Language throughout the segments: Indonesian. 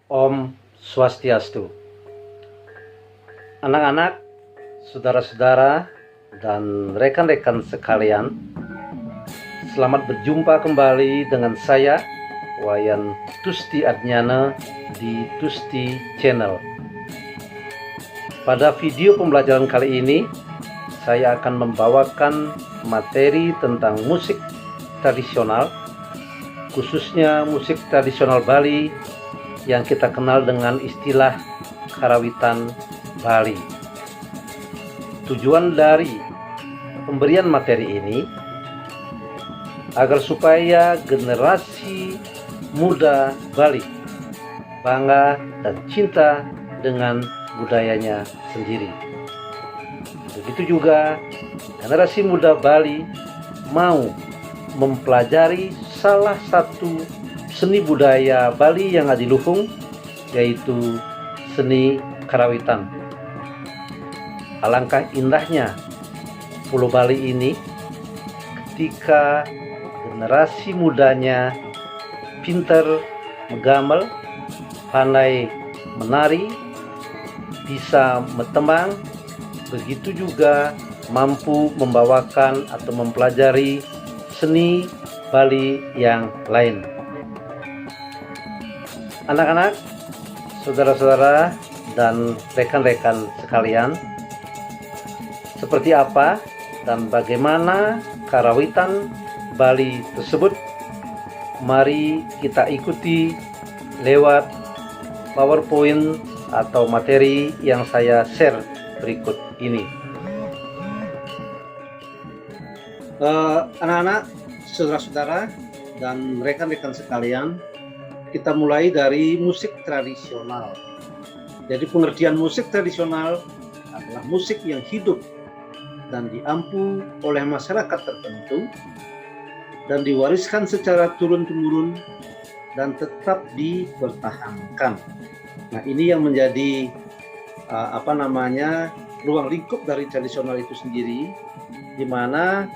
Om Swastiastu. Anak-anak, saudara-saudara, dan rekan-rekan sekalian, selamat berjumpa kembali dengan saya, Wayan Tusti Adnyana, di Tusti Channel. Pada video pembelajaran kali ini, saya akan membawakan materi tentang musik tradisional, khususnya musik tradisional Bali yang kita kenal dengan istilah karawitan Bali. Tujuan dari pemberian materi ini agar supaya generasi muda Bali bangga dan cinta dengan budayanya sendiri. Begitu juga generasi muda Bali mau mempelajari salah satu seni budaya Bali yang adiluhung, yaitu seni karawitan. Alangkah indahnya Pulau Bali ini ketika generasi mudanya pintar menggamel, pandai menari, bisa metembang, begitu juga mampu membawakan atau mempelajari seni Bali yang lain. Anak-anak, saudara-saudara, dan rekan-rekan sekalian, seperti apa dan bagaimana karawitan Bali tersebut? Mari kita ikuti lewat PowerPoint atau materi yang saya share berikut ini. Anak-anak, saudara-saudara, dan rekan-rekan sekalian, kita mulai dari musik tradisional. Jadi pengertian musik tradisional adalah musik yang hidup dan diampu oleh masyarakat tertentu dan diwariskan secara turun-temurun dan tetap dipertahankan. Nah, ini yang menjadi ruang lingkup dari tradisional itu sendiri, di mana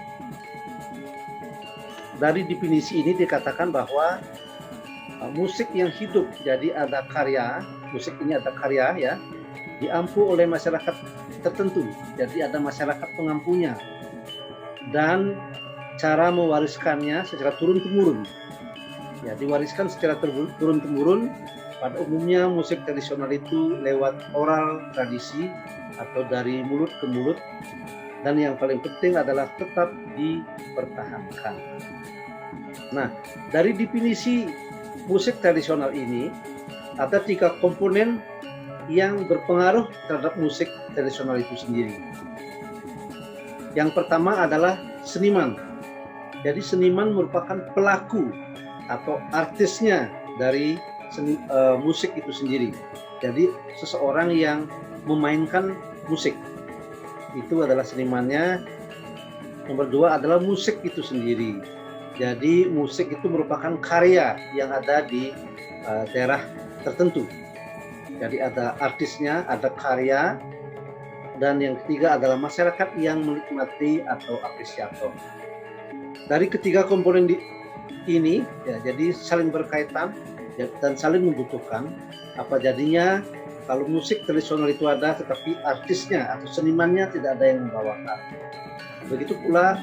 dari definisi ini dikatakan bahwa musik yang hidup, jadi ada karya, musik ini ada karya ya, diampu oleh masyarakat tertentu, jadi ada masyarakat pengampunya, dan cara mewariskannya secara turun-temurun, ya, diwariskan secara turun-temurun. Pada umumnya musik tradisional itu lewat oral tradisi atau dari mulut ke mulut, dan yang paling penting adalah tetap dipertahankan. Nah, dari definisi musik tradisional ini ada 3 komponen yang berpengaruh terhadap musik tradisional itu sendiri. Yang pertama adalah seniman. Jadi seniman merupakan pelaku atau artisnya dari musik itu sendiri. Jadi seseorang yang memainkan musik itu adalah senimannya. Nomor 2 adalah musik itu sendiri. Jadi musik itu merupakan karya yang ada di daerah tertentu. Jadi ada artisnya, ada karya, dan yang ketiga adalah masyarakat yang menikmati atau apresiator. Dari ketiga komponen ini, ya, jadi saling berkaitan dan saling membutuhkan. Apa jadinya kalau musik tradisional itu ada, tetapi artisnya atau senimannya tidak ada yang membawakan? Begitu pula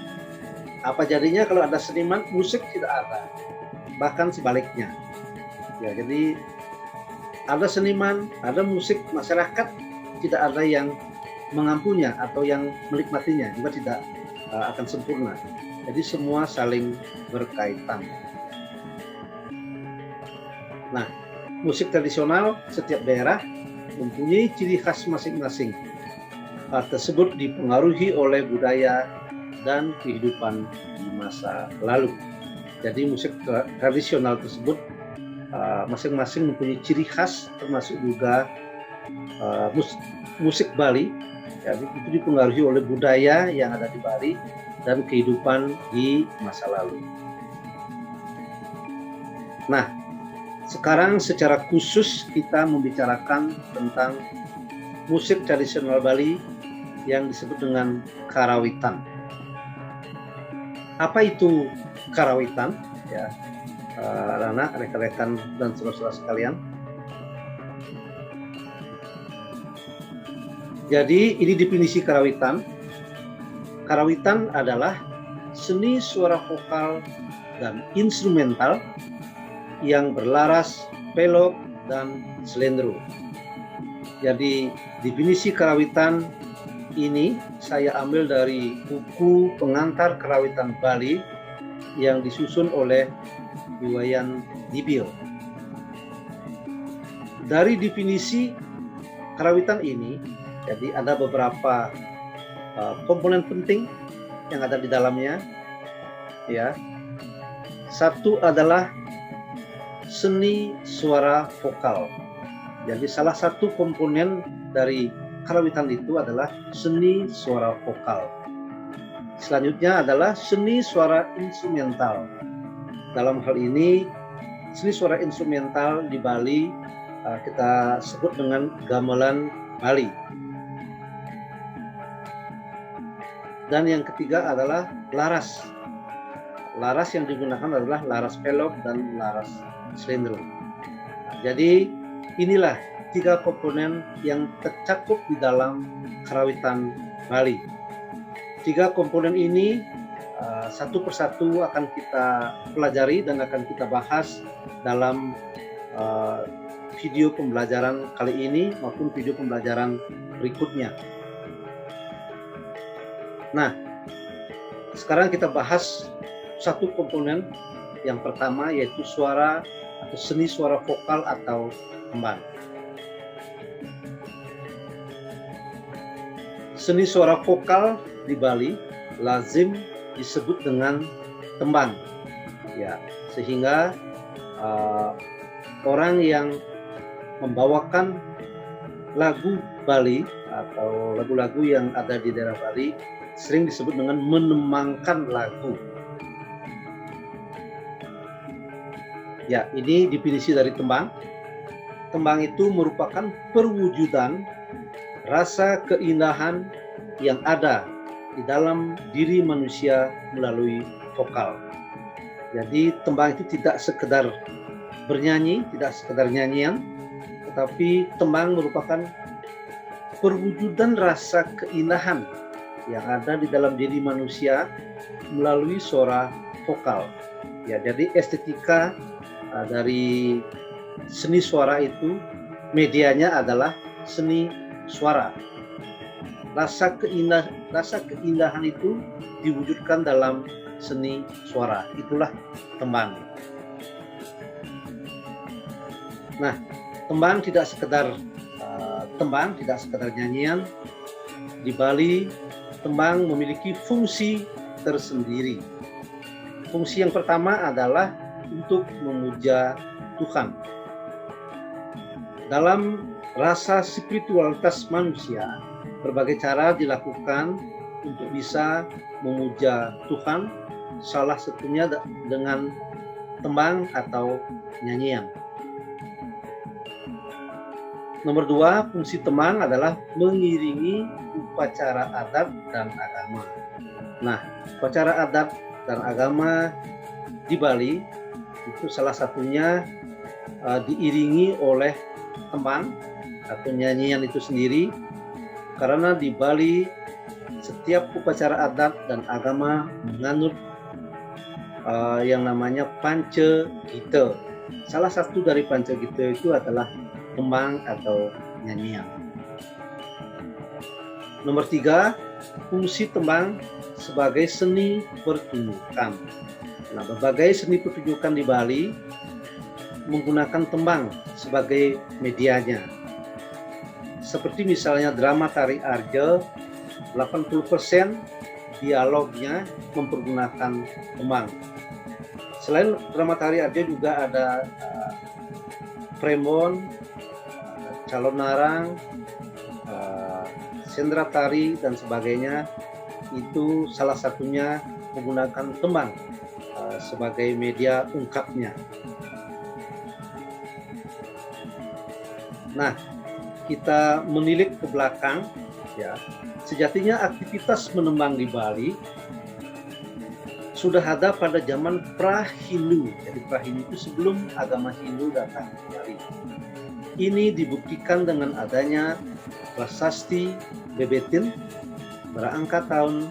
apa jadinya kalau ada seniman, musik tidak ada, bahkan sebaliknya. Ya, jadi ada seniman, ada musik, masyarakat tidak ada yang mengampunya atau yang menikmatinya, juga tidak akan sempurna. Jadi semua saling berkaitan. Nah, musik tradisional setiap daerah mempunyai ciri khas masing-masing. Hal tersebut dipengaruhi oleh budaya dan kehidupan di masa lalu. Jadi musik tradisional tersebut masing-masing mempunyai ciri khas, termasuk juga musik Bali. Jadi itu dipengaruhi oleh budaya yang ada di Bali dan kehidupan di masa lalu. Nah, sekarang secara khusus kita membicarakan tentang musik tradisional Bali yang disebut dengan karawitan. Apa itu karawitan? Ya, anak-anak, rekan-rekan dan saudara-saudara sekalian. Jadi ini definisi karawitan. Karawitan adalah seni suara vokal dan instrumental yang berlaras, pelok, dan slendro. Jadi definisi karawitan ini saya ambil dari buku Pengantar Karawitan Bali yang disusun oleh Iwayan Dibio. Dari definisi karawitan ini, jadi ada beberapa komponen penting yang ada di dalamnya, ya. Satu adalah seni suara vokal. Jadi salah satu komponen dari karawitan itu adalah seni suara vokal. Selanjutnya adalah seni suara instrumental. Dalam hal ini, seni suara instrumental di Bali kita sebut dengan gamelan Bali. Dan yang ketiga adalah laras. Laras yang digunakan adalah laras pelok dan laras slendro. Jadi inilah 3 komponen yang tercakup di dalam karawitan Bali. 3 komponen ini satu persatu akan kita pelajari dan akan kita bahas dalam video pembelajaran kali ini maupun video pembelajaran berikutnya. Nah, sekarang kita bahas satu komponen yang pertama, yaitu suara atau seni suara vokal atau tembang. Seni suara vokal di Bali lazim disebut dengan tembang, ya, sehingga orang yang membawakan lagu Bali atau lagu-lagu yang ada di daerah Bali sering disebut dengan menembangkan lagu. Ya, ini definisi dari tembang. Tembang itu merupakan perwujudan rasa keindahan yang ada di dalam diri manusia melalui vokal. Jadi tembang itu tidak sekedar bernyanyi, tidak sekedar nyanyian, tetapi tembang merupakan perwujudan rasa keindahan yang ada di dalam diri manusia melalui suara vokal. Ya, jadi estetika dari seni suara itu medianya adalah seni suara. Rasa keindahan itu diwujudkan dalam seni suara. Itulah tembang. Nah, tembang tidak sekedar nyanyian. Di Bali, tembang memiliki fungsi tersendiri. Fungsi yang pertama adalah untuk memuja Tuhan. Dalam rasa spiritualitas manusia, berbagai cara dilakukan untuk bisa memuja Tuhan, salah satunya dengan tembang atau nyanyian. Nomor 2, fungsi tembang adalah mengiringi upacara adat dan agama. Nah, upacara adat dan agama di Bali itu salah satunya diiringi oleh tembang atau nyanyian itu sendiri, karena di Bali setiap upacara adat dan agama menganut yang namanya Panca Gita. Salah satu dari Panca Gita itu adalah tembang atau nyanyian. Nomor 3, fungsi tembang sebagai seni pertunjukan. Nah, berbagai seni pertunjukan di Bali menggunakan tembang sebagai medianya. Seperti misalnya drama tari Arja, 80% dialognya mempergunakan tembang. Selain drama tari Arja juga ada Prembon, Calon Narang, Sendra Tari dan sebagainya, itu salah satunya menggunakan tembang sebagai media ungkapnya. Nah, kita menilik ke belakang, ya, sejatinya aktivitas menembang di Bali sudah ada pada zaman pra-Hindu. Jadi pra-Hindu itu sebelum agama Hindu datang ke Bali. Ini dibuktikan dengan adanya prasasti Bebetin berangka tahun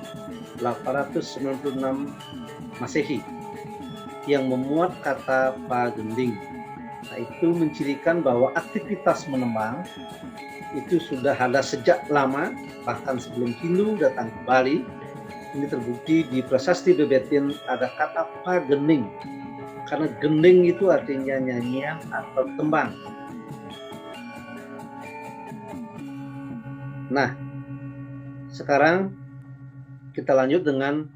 896 Masehi yang memuat kata pagending. Nah, itu mencirikan bahwa aktivitas menembang itu sudah ada sejak lama, bahkan sebelum Hindu datang ke Bali. Ini terbukti di prasasti Bebetin ada kata pagending, karena gending itu artinya nyanyian atau tembang. Nah, sekarang kita lanjut dengan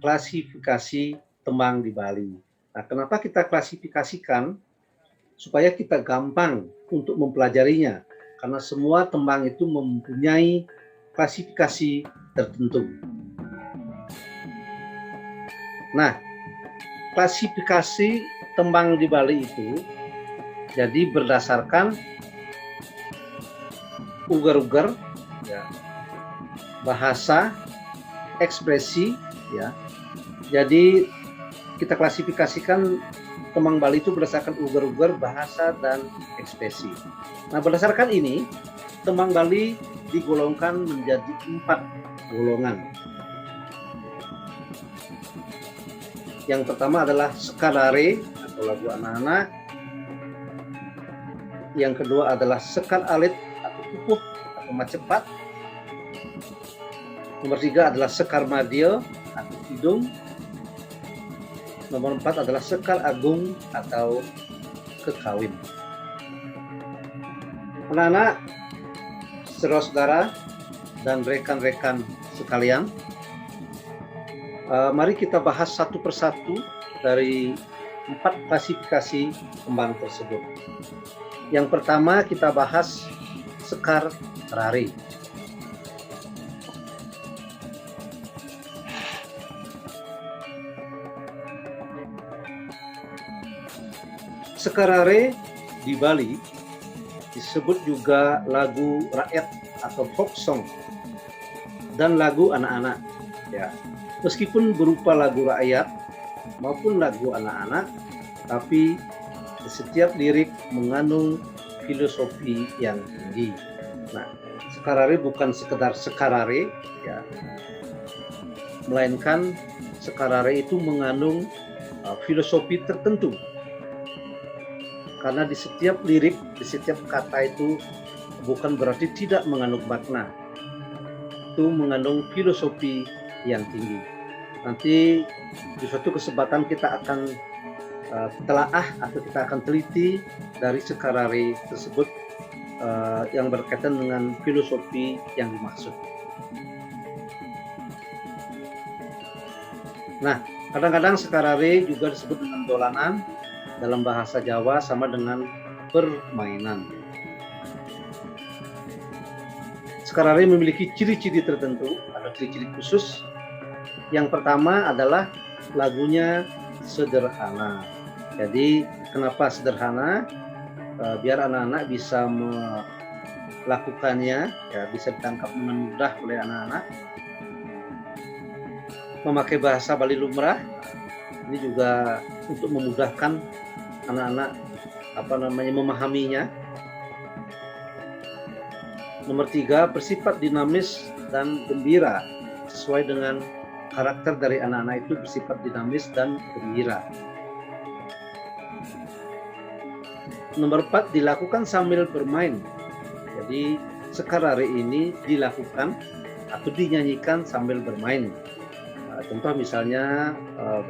klasifikasi tembang di Bali. Nah, kenapa kita klasifikasikan? Supaya kita gampang untuk mempelajarinya, karena semua tembang itu mempunyai klasifikasi tertentu. Nah, klasifikasi tembang di Bali itu jadi berdasarkan ugar-ugar, ya, bahasa, ekspresi, ya. Jadi kita klasifikasikan tembang Bali itu berdasarkan ugar-ugar, bahasa, dan ekspresi. Nah, berdasarkan ini, tembang Bali digolongkan menjadi 4 golongan. Yang pertama adalah sekadare atau lagu anak-anak. Yang kedua adalah sekar alit atau pupuh atau macepat. Nomor 3 adalah sekar madio atau kidung. Nomor 4 adalah sekar agung atau kekawin. Anak-anak, saudara-saudara, dan rekan-rekan sekalian, mari kita bahas satu persatu dari 4 klasifikasi tembang tersebut. Yang pertama kita bahas sekar rari. Sekar rari di Bali disebut juga lagu rakyat atau folk song dan lagu anak-anak, ya. Meskipun berupa lagu rakyat maupun lagu anak-anak, tapi setiap lirik mengandung filosofi yang tinggi. Nah, sekarare bukan sekedar sekarare, ya, melainkan sekarare itu mengandung filosofi tertentu. Karena di setiap lirik, di setiap kata itu bukan berarti tidak mengandung makna. Itu mengandung filosofi yang tinggi. Nanti di suatu kesempatan kita akan telaah atau kita akan teliti dari sekarare tersebut yang berkaitan dengan filosofi yang dimaksud. Nah, kadang-kadang sekarare juga disebut dengan dolanan, dalam bahasa Jawa sama dengan permainan. Sekarare memiliki ciri-ciri tertentu, ada ciri-ciri khusus. Yang pertama adalah lagunya sederhana. Jadi kenapa sederhana? Biar anak-anak bisa melakukannya, ya, bisa ditangkap dengan mudah oleh anak-anak. Memakai bahasa Bali lumrah, ini juga untuk memudahkan anak-anak memahaminya. Nomor 3, bersifat dinamis dan gembira, sesuai dengan karakter dari anak-anak itu bersifat dinamis dan gembira. Nomor 4, dilakukan sambil bermain. Jadi sekarare ini dilakukan atau dinyanyikan sambil bermain. Contoh misalnya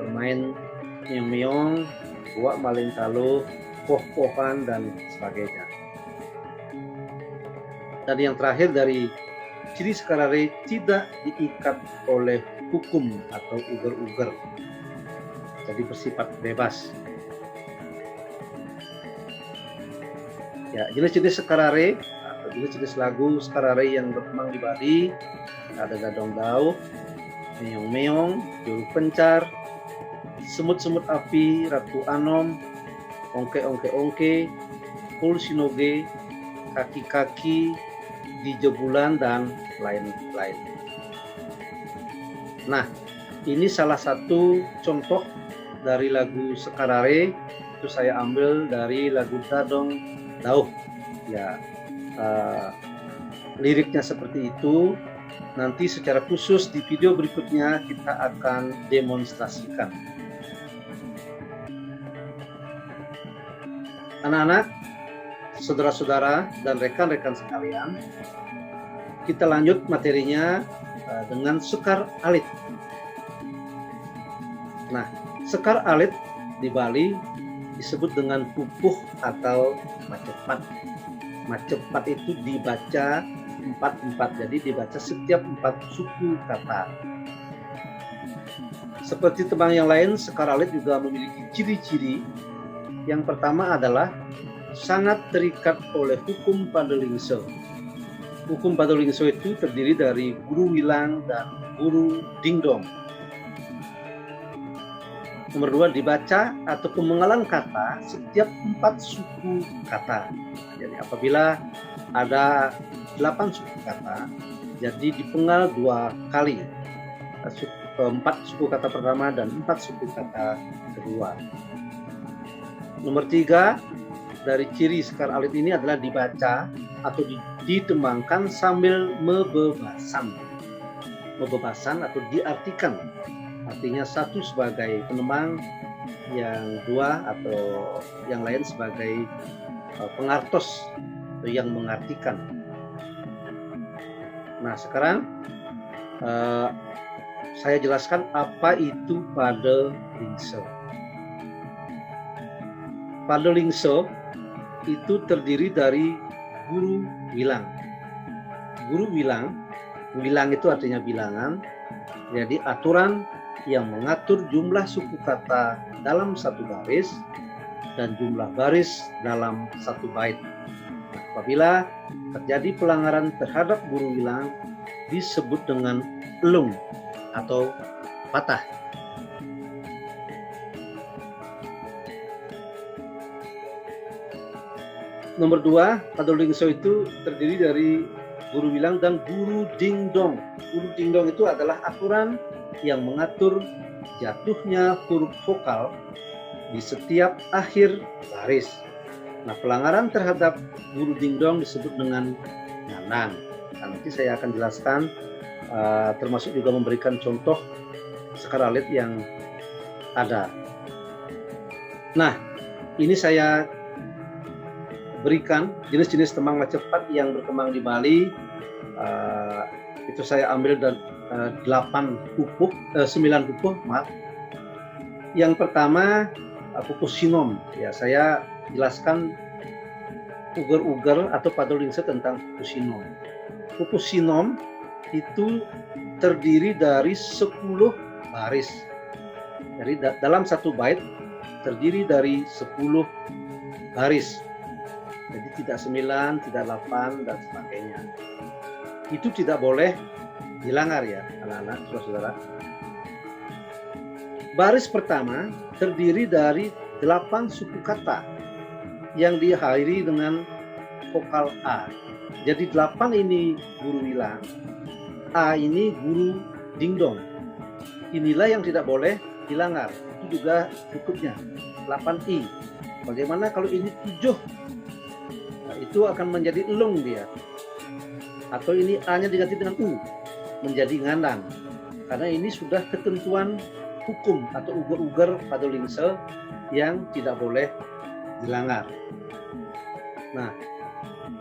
bermain meong-meong, buak maling taluh, poh-pohan, dan sebagainya. Dan yang terakhir dari ciri sekarare, tidak diikat oleh hukum atau uger-uger, jadi bersifat bebas. Ya, jenis-jenis sekarare atau jenis-jenis lagu sekarare yang berkembang di Bali ada gadong dau, meong-meong, juru pencar, semut-semut api, ratu anom, ongke-ongke-ongke, pul sinoge, kaki-kaki, di jebulan, dan lain-lain. Nah, Ini salah satu contoh dari lagu Sekarare, itu saya ambil dari lagu Dadong Dauh. Ya, liriknya seperti itu. Nanti secara khusus di video berikutnya kita akan demonstrasikan. Anak-anak, saudara-saudara, dan rekan-rekan sekalian, kita lanjut materinya dengan sekar alit. Nah, sekar alit di Bali disebut dengan pupuh atau macepat. Macepat itu dibaca 4-4, jadi dibaca setiap 4 suku kata. Seperti tembang yang lain, sekar alit juga memiliki ciri-ciri. Yang pertama adalah sangat terikat oleh hukum Padolingso. Hukum Padolingso itu terdiri dari guru wilang dan guru dingdong. Nomor 2, dibaca ataupun mengalang kata setiap 4 suku kata. Jadi apabila ada 8 suku kata, jadi dipengal 2 kali. 4 suku kata pertama dan 4 suku kata kedua. Nomor 3, dari ciri sekar alit ini adalah dibaca atau ditembangkan sambil mebebasan. Mebebasan atau diartikan. Artinya satu sebagai penembang, yang dua atau yang lain sebagai pengartos atau yang mengartikan. Nah, sekarang saya jelaskan apa itu Padolingso. Padolingso itu terdiri dari guru wilang. Guru wilang, wilang itu artinya bilangan. Jadi aturan yang mengatur jumlah suku kata dalam satu baris dan jumlah baris dalam satu bait. Apabila terjadi pelanggaran terhadap guru wilang, disebut dengan elung atau patah. Nomor 2, Padolingso itu terdiri dari guru wilang dan guru dingdong. Guru dingdong itu adalah aturan yang mengatur jatuhnya huruf vokal di setiap akhir baris. Nah, pelanggaran terhadap guru dingdong disebut dengan nganang. Nah, nanti saya akan jelaskan, termasuk juga memberikan contoh sekar alit yang ada. Nah, ini saya berikan jenis-jenis tembang macepat yang berkembang di Bali. Itu saya ambil dari 9 pupuh, maaf. Yang pertama pupuh sinom. Ya, saya jelaskan uger-uger atau Padolingso tentang pupuh sinom. Pupuh sinom itu terdiri dari 10 baris. Jadi dalam satu bait terdiri dari 10 baris. Jadi tidak 9, tidak 8 dan sebagainya. Itu tidak boleh dilanggar ya, anak-anak, saudara-saudara. Baris pertama terdiri dari 8 suku kata yang diakhiri dengan vokal A. Jadi 8 ini guru wilang, A ini guru dingdong. Inilah yang tidak boleh dilanggar. Itu juga cukupnya 8I. Bagaimana kalau ini 7? Nah, itu akan menjadi elung dia. Atau ini A-nya diganti dengan U, menjadi ngandang. Karena ini sudah ketentuan hukum atau uger-uger Padolingso yang tidak boleh dilanggar. Nah,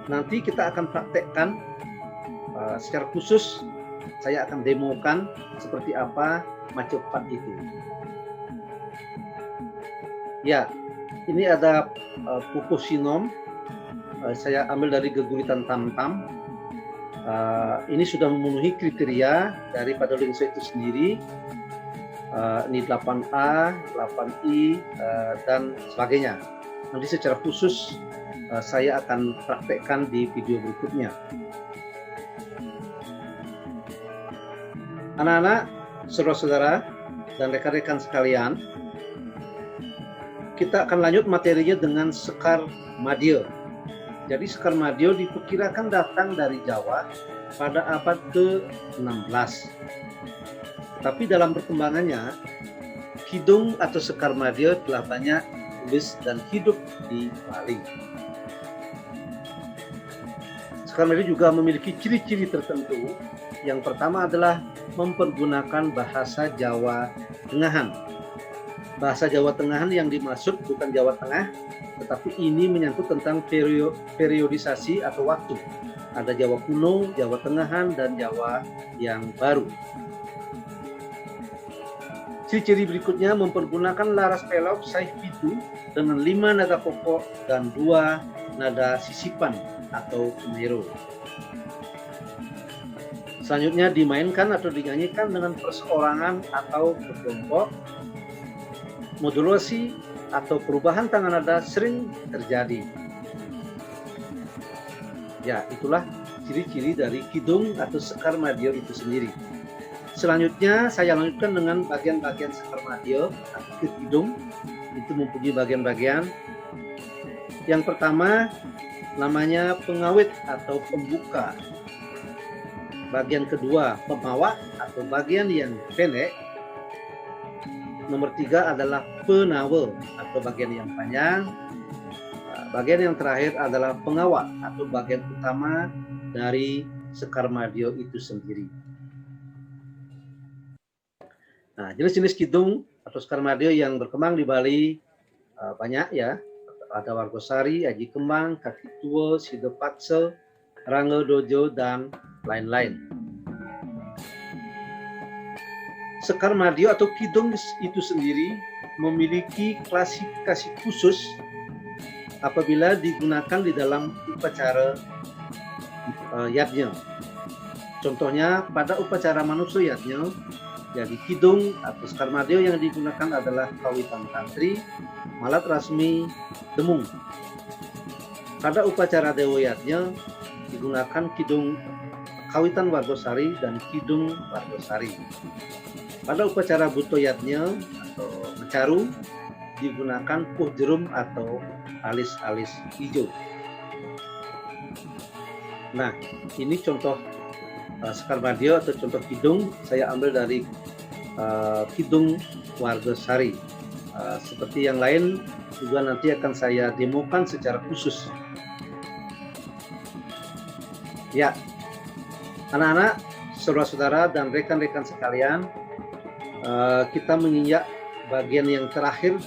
nanti kita akan praktekkan secara khusus. Saya akan demokan seperti apa macepat itu. Ya, ini ada pupuh sinom. Saya ambil dari geguritan tam-tam. Ini sudah memenuhi kriteria dari Padolingso itu sendiri. Ini 8A, 8I, dan sebagainya. Nanti secara khusus saya akan praktekkan di video berikutnya. Anak-anak, saudara-saudara, dan rekan-rekan sekalian, kita akan lanjut materinya dengan sekar madya. Jadi sekar madya diperkirakan datang dari Jawa pada abad ke-16. Tapi dalam perkembangannya, Kidung atau Sekar Madio telah banyak tulis dan hidup di Bali. Sekar Madio juga memiliki ciri-ciri tertentu. Yang pertama adalah mempergunakan bahasa Jawa Tengahan. Bahasa Jawa Tengahan yang dimaksud bukan Jawa Tengah, tetapi ini menyangkut tentang periodisasi atau waktu. Ada Jawa kuno, Jawa Tengahan, dan Jawa yang baru. Ciri-ciri berikutnya mempergunakan laras pelok saih pitu dengan 5 nada pokok dan 2 nada sisipan atau kemero. Selanjutnya dimainkan atau dinyanyikan dengan perseorangan atau berkelompok. Modulasi atau perubahan tangan nada sering terjadi. Ya, itulah ciri-ciri dari Kidung atau Sekar Madio itu sendiri. Selanjutnya saya lanjutkan dengan bagian-bagian Sekar Madio atau Kidung. Itu mempunyai bagian-bagian. Yang pertama namanya pengawit atau pembuka. Bagian kedua pemawak atau bagian yang pendek. Nomor 3 adalah penawel atau bagian yang panjang. Bagian yang terakhir adalah pengawak atau bagian utama dari Sekar Madio itu sendiri. Nah, jenis-jenis kidung atau Sekar Madio yang berkembang di Bali banyak ya. Ada Wargosari, Aji Kembang, Kaki Tua, Sido Paksel, Rangga Dojo, dan lain-lain. Sekar Madio atau kidung itu sendiri memiliki klasifikasi khusus apabila digunakan di dalam upacara yadnya. Contohnya pada upacara manusia yadnya, jadi kidung atau Sekar Madio yang digunakan adalah kawitan tantri, malat rasmi, demung. Pada upacara dewa yadnya digunakan kidung kawitan Wargosari dan kidung Wargosari. Pada upacara butoyatnya atau mecaru digunakan puh jerum atau alis-alis hijau. Nah, ini contoh Sekar Madio atau contoh kidung saya ambil dari kidung Wargosari. Seperti yang lain juga nanti akan saya demokan secara khusus. Ya, anak-anak, saudara-saudara dan rekan-rekan sekalian, kita menginjak bagian yang terakhir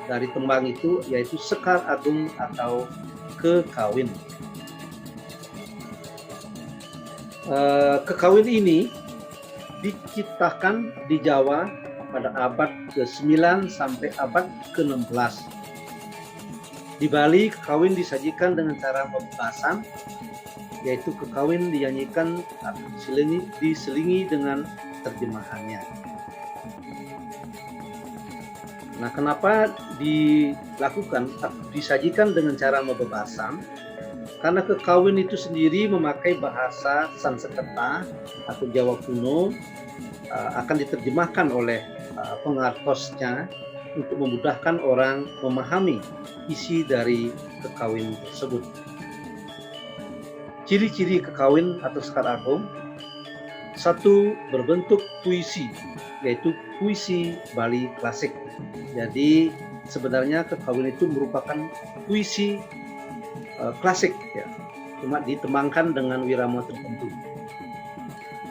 dari tembang itu, yaitu Sekar Agung atau kekawin. Kekawin ini diciptakan di Jawa pada abad ke-9 sampai abad ke-16. Di Bali, kekawin disajikan dengan cara pembahasan, yaitu kekawin dinyanyikan atau diselingi dengan terjemahannya. Nah, kenapa dilakukan atau disajikan dengan cara membebasan? Karena kekawin itu sendiri memakai bahasa Sanskerta atau Jawa kuno, akan diterjemahkan oleh pengartosnya untuk memudahkan orang memahami isi dari kekawin tersebut. Ciri-ciri kekawin atau Sekar Agung: 1. Berbentuk puisi, yaitu puisi Bali klasik. Jadi sebenarnya kekawin itu merupakan puisi klasik ya, cuma ditembangkan dengan wirama tertentu.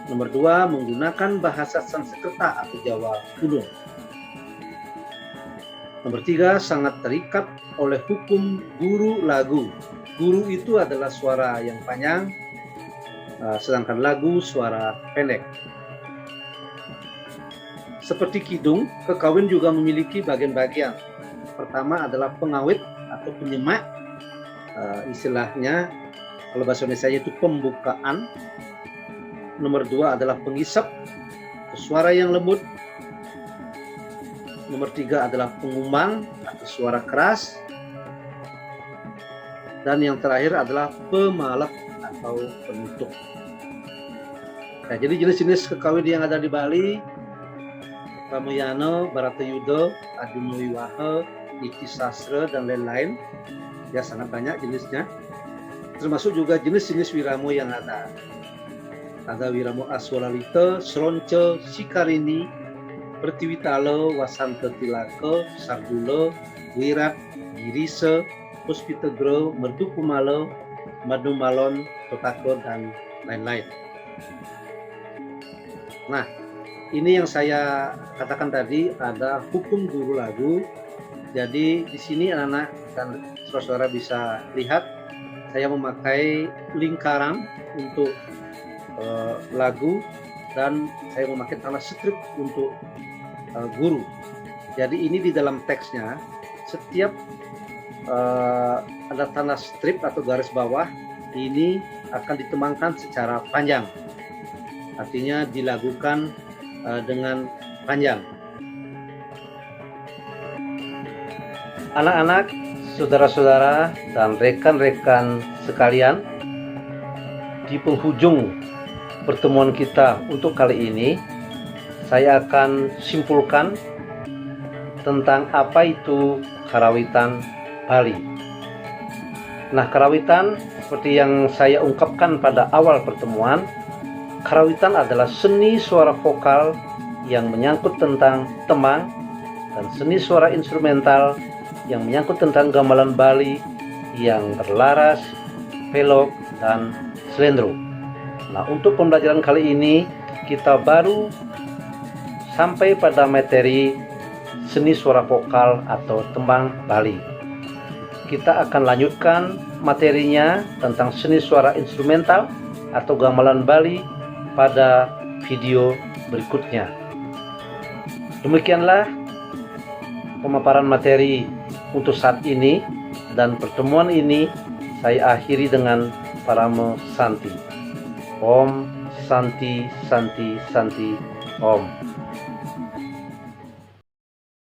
Nomor 2, menggunakan bahasa Sanskerta atau Jawa kuno. Nomor 3, sangat terikat oleh hukum guru lagu. Guru itu adalah suara yang panjang, sedangkan lagu suara pendek. Seperti kidung, kekawin juga memiliki bagian-bagian. Pertama adalah pengawit atau penyemak, istilahnya kalau bahasa Indonesia itu pembukaan. Nomor 2 adalah pengisap, suara yang lembut. Nomor 3 adalah pengumbang atau suara keras. Dan yang terakhir adalah pemalek atau penutup. Nah, jadi jenis-jenis kekawin yang ada di Bali: Ramayana, Baratayuda, Arjuna Wiwaha, Niti Sastra, dan lain-lain. Ya, sangat banyak jenisnya. Termasuk juga jenis-jenis wiramo yang ada. Ada Wiramo Aswalalita, Sronce, Sikarini, Pertiwitalo, Wasanta Tilaka, Sardulo, Wirat, Girisa, Puspitegro, Merdukumalo, Madumalon, Totako, dan lain-lain. Nah, ini yang saya katakan tadi ada hukum guru lagu. Jadi di sini anak-anak dan saudara-saudara bisa lihat saya memakai lingkaran untuk lagu dan saya memakai tanda strip untuk guru. Jadi ini di dalam teksnya setiap ada tanda strip atau garis bawah ini akan ditembangkan secara panjang. Artinya dilakukan dengan panjang. Anak-anak, saudara-saudara, dan rekan-rekan sekalian, di penghujung pertemuan kita untuk kali ini, saya akan simpulkan tentang apa itu karawitan Bali. Nah, karawitan seperti yang saya ungkapkan pada awal pertemuan, karawitan adalah seni suara vokal yang menyangkut tentang tembang dan seni suara instrumental yang menyangkut tentang gamelan Bali yang berlaras, pelok, dan slendro. Nah, untuk pembelajaran kali ini kita baru sampai pada materi seni suara vokal atau tembang Bali. Kita akan lanjutkan materinya tentang seni suara instrumental atau gamelan Bali pada video berikutnya. Demikianlah pemaparan materi untuk saat ini, dan pertemuan ini saya akhiri dengan Paramo Santi. Om Santi Santi Santi Om.